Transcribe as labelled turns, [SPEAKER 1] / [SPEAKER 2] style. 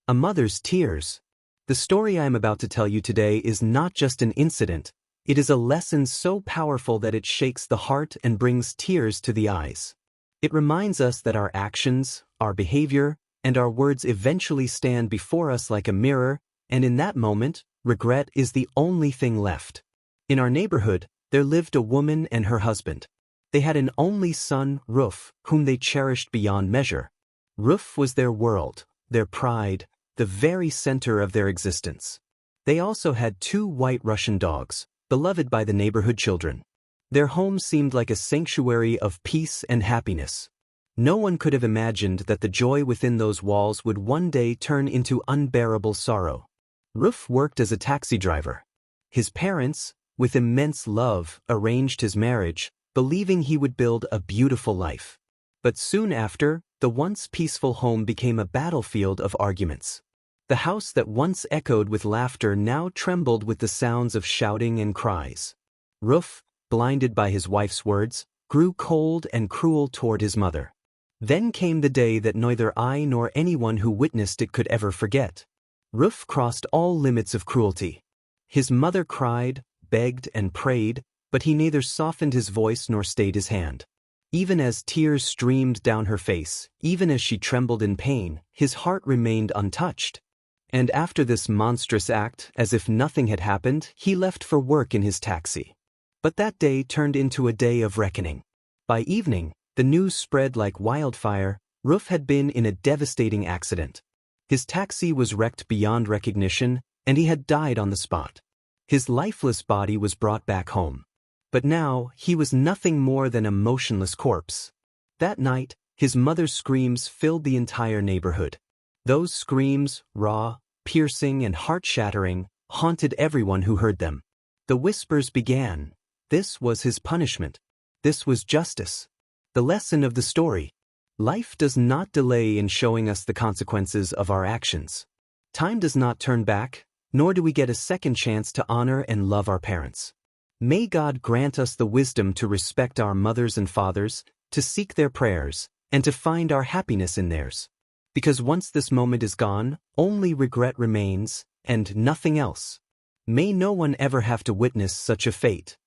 [SPEAKER 1] A mother's tears. The story I am about to tell you today is not just an incident, it is a lesson so powerful that it shakes the heart and brings tears to the eyes. It reminds us that our actions, our behavior, and our words eventually stand before us like a mirror, and in that moment, regret is the only thing left. In our neighborhood, there lived a woman and her husband. They had an only son, Ruf, whom they cherished beyond measure. Ruf was their world, their pride, the very center of their existence. They also had 2 white Russian dogs, beloved by the neighborhood children. Their home seemed like a sanctuary of peace and happiness. No one could have imagined that the joy within those walls would one day turn into unbearable sorrow. Ruf worked as a taxi driver. His parents, with immense love, arranged his marriage, believing he would build a beautiful life. But soon after, the once peaceful home became a battlefield of arguments. The house that once echoed with laughter now trembled with the sounds of shouting and cries. Ruf, blinded by his wife's words, grew cold and cruel toward his mother. Then came the day that neither I nor anyone who witnessed it could ever forget. Ruf crossed all limits of cruelty. His mother cried, begged, and prayed, but he neither softened his voice nor stayed his hand. Even as tears streamed down her face, even as she trembled in pain, his heart remained untouched. And after this monstrous act, as if nothing had happened, he left for work in his taxi. But that day turned into a day of reckoning. By evening, the news spread like wildfire. Ruf had been in a devastating accident. His taxi was wrecked beyond recognition, and he had died on the spot. His lifeless body was brought back home. But now, he was nothing more than a motionless corpse. That night, his mother's screams filled the entire neighborhood. Those screams, raw, piercing, and heart-shattering, haunted everyone who heard them. The whispers began. This was his punishment. This was justice. The lesson of the story. Life does not delay in showing us the consequences of our actions. Time does not turn back, nor do we get a second chance to honor and love our parents. May God grant us the wisdom to respect our mothers and fathers, to seek their prayers, and to find our happiness in theirs. Because once this moment is gone, only regret remains, and nothing else. May no one ever have to witness such a fate.